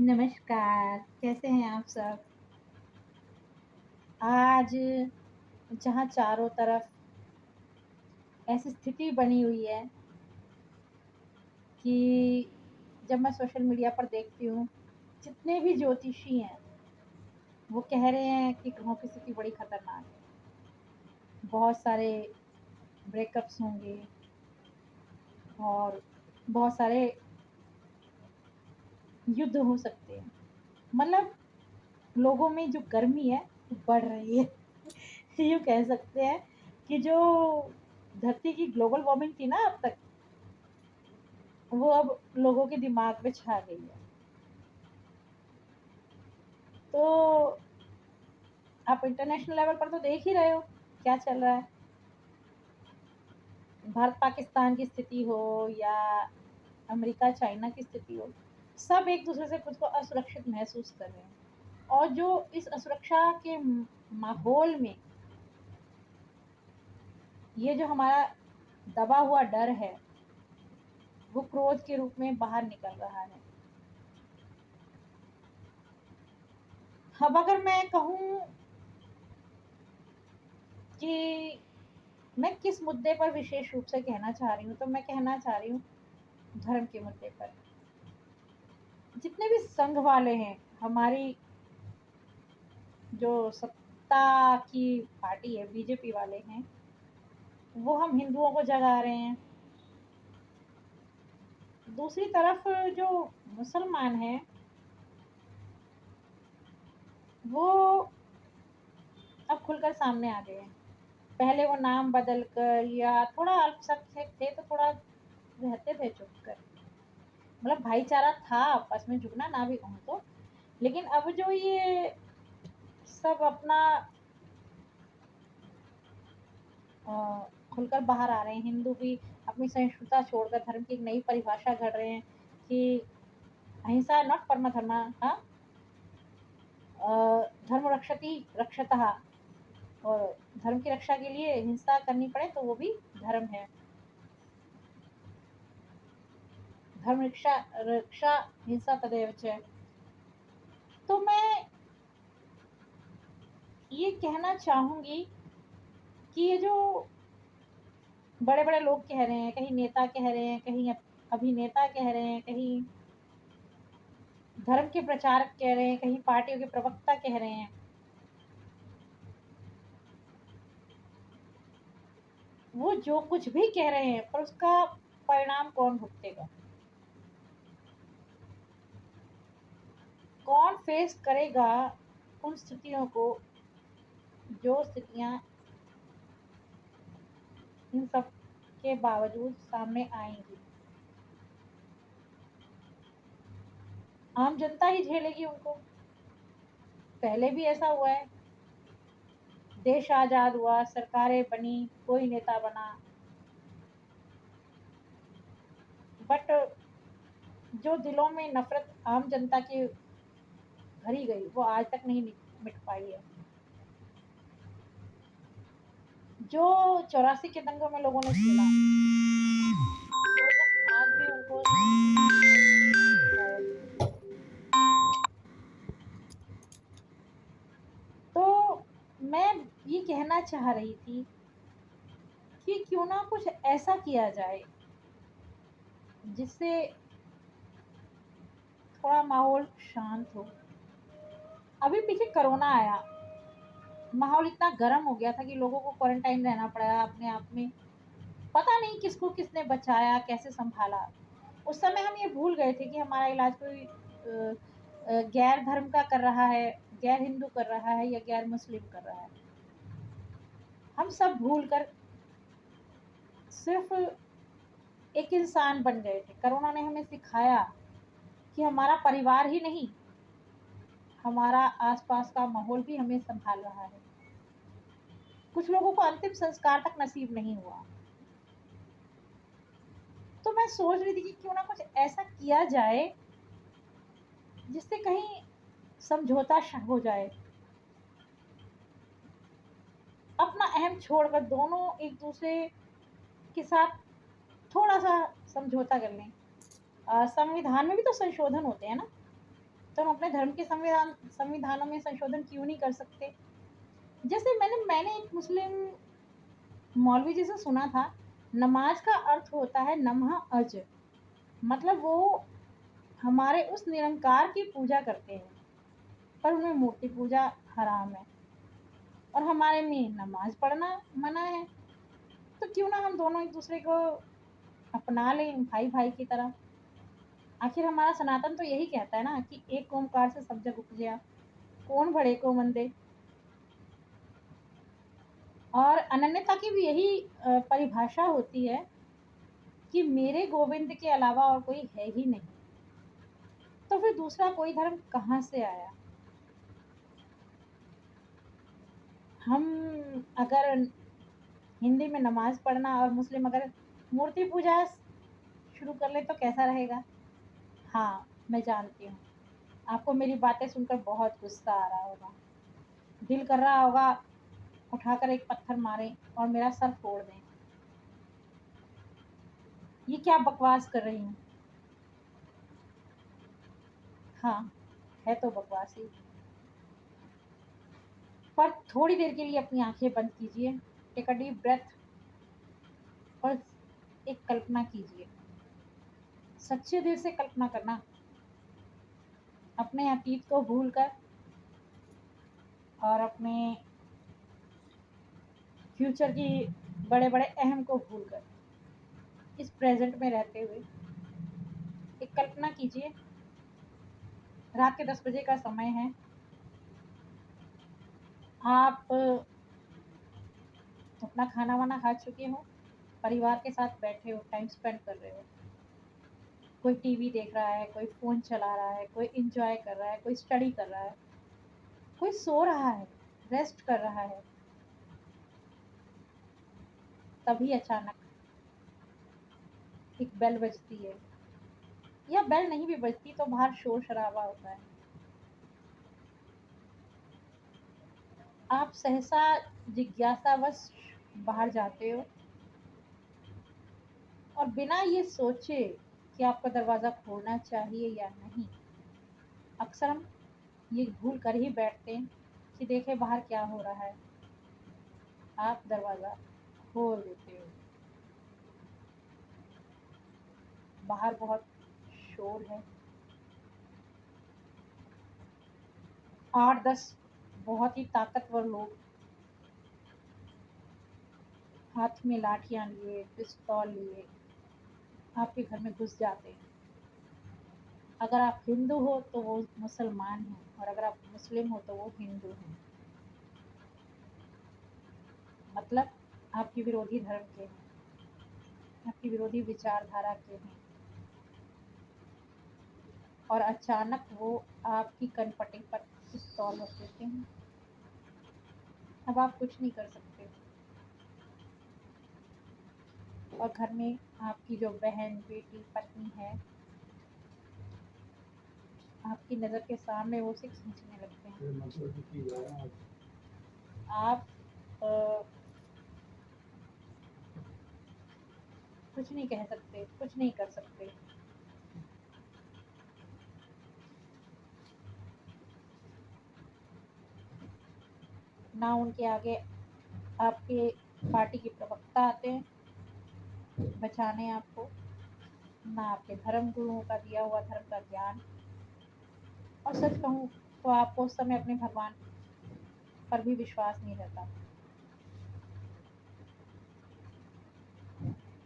नमस्कार, कैसे हैं आप सब? आज जहाँ चारों तरफ ऐसी स्थिति बनी हुई है कि जब मैं सोशल मीडिया पर देखती हूँ, जितने भी ज्योतिषी हैं, वो कह रहे हैं कि ग्रहों की स्थिति बड़ी खतरनाक है। बहुत सारे ब्रेकअप्स होंगे और बहुत सारे युद्ध हो सकते हैं। मतलब लोगों में जो गर्मी है, वो बढ़ रही है। यूँ कह सकते हैं कि जो धरती की ग्लोबल वार्मिंग थी ना अब तक, वो अब लोगों के दिमाग में छा गई है। तो आप इंटरनेशनल लेवल पर तो देख ही रहे हो क्या चल रहा है। भारत पाकिस्तान की स्थिति हो या अमेरिका चाइना की स्थिति हो, सब एक दूसरे से खुद को असुरक्षित महसूस कर रहे हैं। और जो इस असुरक्षा के माहौल में ये जो हमारा दबा हुआ डर है, वो क्रोध के रूप में बाहर निकल रहा है। अब अगर मैं कहूँ कि मैं किस मुद्दे पर विशेष रूप से कहना चाह रही हूँ, तो मैं कहना चाह रही हूँ धर्म के मुद्दे पर। जितने भी संघ वाले हैं, हमारी जो सत्ता की पार्टी है, बीजेपी वाले हैं, वो हम हिंदुओं को जगा रहे हैं। दूसरी तरफ जो मुसलमान हैं, वो अब खुलकर सामने आ गए हैं। पहले वो नाम बदल कर या थोड़ा अल्पसंख्यक थे तो थोड़ा रहते थे चुप कर। मतलब भाईचारा था आपस में, झुकना ना भी कहूँ तो। लेकिन अब जो ये सब अपना अ, खुलकर बाहर आ रहे हैं, हिंदू भी अपनी सहिष्णुता छोड़कर धर्म की एक नई परिभाषा गढ़ रहे हैं कि अहिंसा नॉट परम धर्म, हाँ, धर्म रक्षति रक्षतः। और धर्म की रक्षा के लिए हिंसा करनी पड़े तो वो भी धर्म है। धर्म रक्षा रक्षा हिंसा तदेव च। तो मैं ये कहना चाहूंगी कि ये जो बड़े बड़े लोग कह रहे हैं, कहीं नेता कह रहे हैं, कहीं अभिनेता कह रहे हैं, कहीं धर्म के प्रचारक कह रहे हैं, कहीं पार्टियों के प्रवक्ता कह रहे हैं, वो जो कुछ भी कह रहे हैं पर उसका परिणाम कौन भुगतेगा, कौन फेस करेगा उन स्थितियों को, जो स्थितियां इन सब के बावजूद सामने आएंगी। आम जनता ही झेलेगी उनको। पहले भी ऐसा हुआ है, देश आजाद हुआ, सरकारें बनी, कोई नेता बना, बट जो दिलों में नफरत आम जनता की भरी गई, वो आज तक नहीं मिट पाई है। जो 84 के दंगों में लोगों ने झेला, वो सब आज भी उनको तो मैं ये कहना चाह रही थी कि क्यों ना कुछ ऐसा किया जाए जिससे थोड़ा माहौल शांत हो। अभी पीछे कोरोना आया, माहौल इतना गर्म हो गया था कि लोगों को क्वारंटाइन रहना पड़ा अपने आप में। पता नहीं किसको किसने बचाया, कैसे संभाला। उस समय हम ये भूल गए थे कि हमारा इलाज कोई गैर धर्म का कर रहा है, गैर हिंदू कर रहा है या गैर मुस्लिम कर रहा है। हम सब भूल कर सिर्फ एक इंसान बन गए थे। कोरोना ने हमें सिखाया कि हमारा परिवार ही नहीं, हमारा आसपास का माहौल भी हमें संभाल रहा है। कुछ लोगों को अंतिम संस्कार तक नसीब नहीं हुआ। तो मैं सोच रही थी कि क्यों ना कुछ ऐसा किया जाए जिससे कहीं समझौता हो जाए, अपना अहम छोड़कर दोनों एक दूसरे के साथ थोड़ा सा समझौता कर लें। संविधान में भी तो संशोधन होते हैं ना, तो हम अपने धर्म के संविधानों में संशोधन क्यों नहीं कर सकते? जैसे मैंने एक मुस्लिम मौलवी जी से सुना था, नमाज का अर्थ होता है नमः अज, मतलब वो हमारे उस निरंकार की पूजा करते हैं, पर उनमें मूर्ति पूजा हराम है और हमारे में नमाज पढ़ना मना है। तो क्यों ना हम दोनों एक दूसरे को अपना लें भाई भाई की तरह। आखिर हमारा सनातन तो यही कहता है ना कि एक ओंकार से सब जग उपजया, कौन बड़े को मंदे। और अनन्यता की भी यही परिभाषा होती है कि मेरे गोविंद के अलावा और कोई है ही नहीं, तो फिर दूसरा कोई धर्म कहाँ से आया? हम अगर हिंदी में नमाज पढ़ना और मुस्लिम अगर मूर्ति पूजा शुरू कर ले तो कैसा रहेगा? हाँ, मैं जानती हूँ, आपको मेरी बातें सुनकर बहुत गुस्सा आ रहा होगा, दिल कर रहा होगा उठाकर एक पत्थर मारें और मेरा सर फोड़ दें। ये क्या बकवास कर रही हूँ? हाँ, है तो बकवास ही। पर थोड़ी देर के लिए अपनी आंखें बंद कीजिए, टेक अ डीप ब्रेथ और एक कल्पना कीजिए, सच्चे दिल से कल्पना करना, अपने अतीत को भूलकर और अपने फ्यूचर की बड़े बड़े अहम को भूलकर इस प्रेजेंट में रहते हुए एक कल्पना कीजिए। रात के 10 बजे का समय है, आप अपना खाना वाना खा चुके हो, परिवार के साथ बैठे हो, टाइम स्पेंड कर रहे हो, कोई टीवी देख रहा है, कोई फोन चला रहा है, कोई इंजॉय कर रहा है, कोई स्टडी कर रहा है, कोई सो रहा है, रेस्ट कर रहा है। तभी अचानक एक बेल बजती है, या बेल नहीं भी बजती तो बाहर शोर शराबा होता है। आप सहसा जिज्ञासावश बाहर जाते हो और बिना ये सोचे कि आपका दरवाज़ा खोलना चाहिए या नहीं, अक्सर हम ये भूल कर ही बैठते हैं कि देखें बाहर क्या हो रहा है। आप दरवाज़ा खोल देते हो, बाहर बहुत शोर है, 8-10 बहुत ही ताकतवर लोग हाथ में लाठियां लिए, पिस्तौल लिए आपके घर में घुस जाते हैं। अगर आप हिंदू हो तो वो मुसलमान हैं, और अगर आप मुस्लिम हो तो वो हिंदू हैं, मतलब आपके विरोधी धर्म के हैं, आपकी विरोधी विचारधारा के हैं, और अचानक वो आपकी कनपटी पर पिस्तौल रख देते हैं। अब आप कुछ नहीं कर सकते, और घर में आपकी जो बहन, बेटी, पत्नी है, आपकी नज़र के सामने वो उसे खींचने लगते हैं। आप कुछ नहीं कह सकते, कुछ नहीं कर सकते। ना उनके आगे आपके पार्टी के प्रवक्ता आते हैं बचाने आपको, ना आपके धर्म गुरुओं का दिया हुआ धर्म का ज्ञान। और सच कहूँ तो आपको उस समय अपने भगवान पर भी विश्वास नहीं रहता।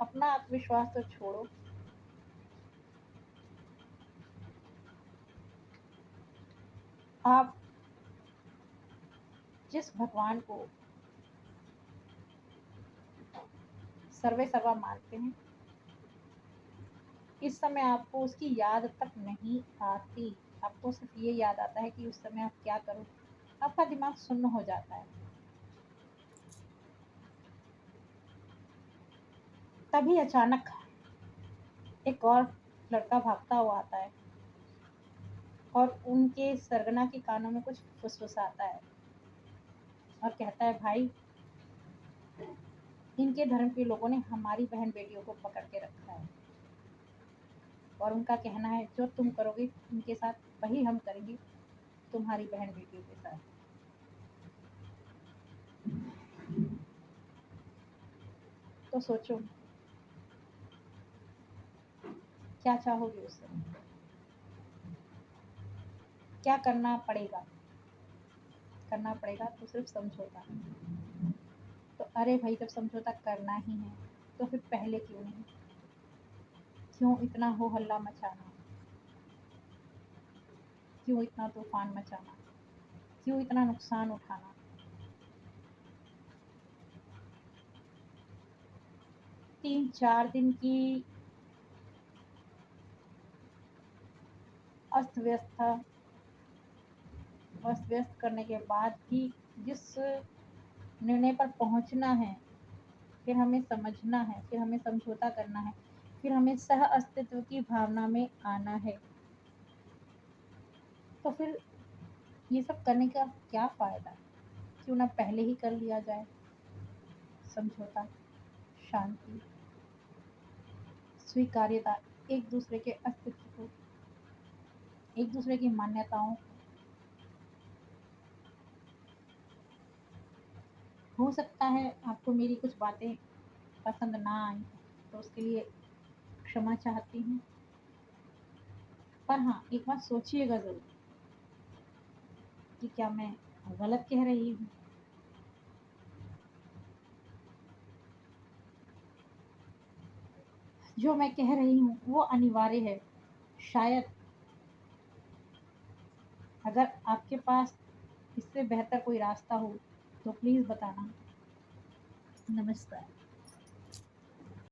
अपना आत्मविश्वास तो छोड़ो, आप जिस भगवान को सर्वे सर्वा मानते हैं, इस समय आपको उसकी याद तक नहीं आती। आपको सिर्फ ये याद आता है कि उस समय आप क्या करो, आपका दिमाग सुन्न हो जाता है। तभी अचानक एक और लड़का भागता हुआ आता है और उनके सरगना के कानों में कुछ फुसफुसाता है और कहता है, भाई, इनके धर्म के लोगों ने हमारी बहन बेटियों को पकड़ के रखा है और उनका कहना है जो तुम करोगे उनके साथ वही हम करेंगे तुम्हारी बहन बेटियों के साथ। तो सोचो क्या चाहोगे उससे, क्या करना पड़ेगा? करना पड़ेगा तो सिर्फ समझौता। तो अरे भाई जब समझौता करना ही है तो फिर पहले क्यों नहीं? क्यों इतना हो हल्ला मचाना? क्यों इतना तूफान मचाना? क्यों इतना नुकसान उठाना? 3-4 दिन की अस्त व्यवस्था अस्त व्यस्त करने के बाद भी जिस निर्णय पर पहुंचना है, फिर हमें समझना है, फिर हमें समझौता करना है, फिर हमें सह अस्तित्व की भावना में आना है, तो फिर ये सब करने का क्या फायदा? क्यों ना पहले ही कर लिया जाए समझौता, शांति, स्वीकार्यता, एक दूसरे के अस्तित्व को, एक दूसरे की मान्यताओं। हो सकता है आपको मेरी कुछ बातें पसंद ना आई, तो उसके लिए क्षमा चाहती हूँ। पर हाँ, एक बात सोचिएगा ज़रूर कि क्या मैं गलत कह रही हूँ? जो मैं कह रही हूँ वो अनिवार्य है। शायद अगर आपके पास इससे बेहतर कोई रास्ता हो तो प्लीज़ बताना। नमस्कार।